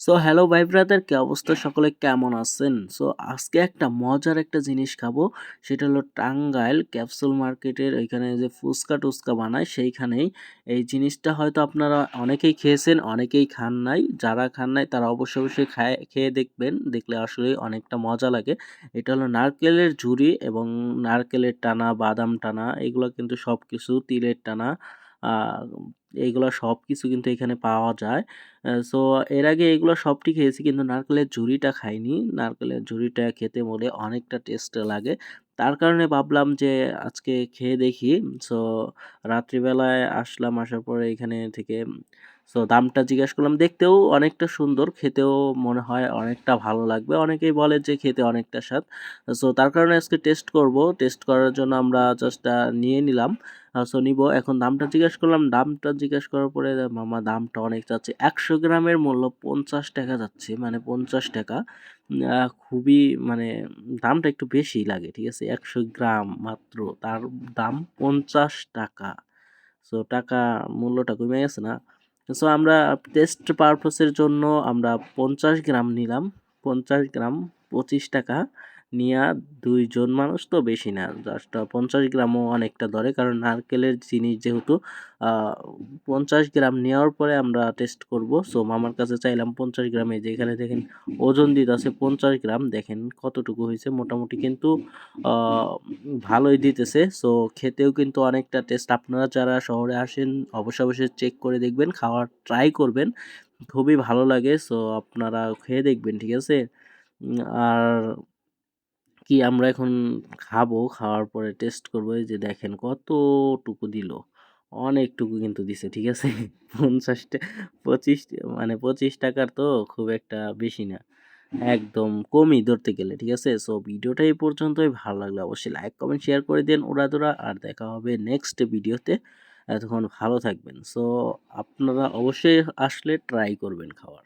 So hello ভাই brother, কি অবস্থা? সকলে কেমন আছেন? সো আজকে একটা মজার একটা জিনিস খাবো। সেটা হলো টাঙ্গাইল ক্যাপসুল মার্কেটের ওইখানে যে ফুচকা টুচকা বানায় সেইখানেই। এই জিনিসটা হয়তো আপনারা অনেকেই খেয়েছেন, অনেকেই খান নাই। যারা খান নাই তারা অবশ্যই খেয়ে দেখবেন, দেখলে আসলেই অনেকটা মজা লাগে। এটা হলো নারকেলের ঝুড়ি এবং নারকেলের টানা, বাদাম টানা, এগুলো কিন্তু সবকিছু, তিলের টানা, আহ এইগুলা সবকিছু কিন্তু এখানে পাওয়া যায়। সো এর আগে এগুলো সবটি খেয়েছি, কিন্তু নারকেলের ঝুড়িটা খাইনি। নারকেলের ঝুড়িটা খেতে বলে অনেকটা টেস্ট লাগে। তার কারণে ভাবলাম যে আজকে খেয়ে দেখি। সো রাত্রিবেলায় আসলাম, আসার পরে এখানে থেকে সো দামটা জিজ্ঞেস করলাম। দেখতেও অনেকটা সুন্দর, খেতেও মনে হয় অনেকটা ভালো লাগবে। অনেকেই বলে যে খেতে অনেকটা স্বাদ। সো তার কারণে আজকে টেস্ট করব। টেস্ট করার জন্য আমরা জাস্ট নিয়ে নিলাম। সো নিবো। এখন দামটা জিজ্ঞেস করলাম। দামটা জিজ্ঞেস করার পরে মামা দামটা অনেক চাচ্ছে। 100 গ্রামের মূল্য 50 টাকা যাচ্ছে, মানে 50 টাকা। খুবই মানে দামটা একটু বেশি লাগে, ঠিক আছে? 100 গ্রাম মাত্র, তার দাম 50 টাকা। সো টাকা মূল্যটা কমে গেছে না? সো আমরা টেস্ট পারপোসের জন্য আমরা 50 গ্রাম নিলাম। 50 গ্রাম 25 টাকা নিয়া, 2 জন মানুষ তো, বেশি না, জাস্ট 50 গ্রামও অনেকটা ধরে, কারণ নারকেলের জিনিস যেহেতু। আহ, 50 গ্রাম নেওয়ার পরে আমরা টেস্ট করব। সো মামার কাছে চাইলাম 50 গ্রামে, যেখানে দেখেন ওজন দিতে আছে 50 গ্রাম, দেখেন কতটুকু হয়েছে। মোটামুটি কিন্তু আহ, ভালোই দিতেছে। সো খেতেও কিন্তু অনেকটা টেস্ট। আপনারা যারা শহরে আসেন অবশ্যই চেক করে দেখবেন, খাওয়ার ট্রাই করবেন, খুবই ভালো লাগে। সো আপনারা খেয়ে দেখবেন, ঠিক আছে? আর কি, আমরা এখন খাবো, খাওয়ার পরে টেস্ট করবো। এই যে দেখেন কতটুকু দিল, অনেকটুকু কিন্তু দিছে, ঠিক আছে? 25 মানে 25 টাকার তো খুব একটা বেশি না, একদম কমই ধরতে গেলে, ঠিক আছে? সো ভিডিওটা এই পর্যন্তই। ভালো লাগলে অবশ্যই লাইক কমেন্ট শেয়ার করে দেন উড়াদুরা, আর দেখা হবে নেক্সট ভিডিওতে। এতক্ষণ ভালো থাকবেন। সো আপনারা অবশ্যই আসলে ট্রাই করবেন খাওয়ার।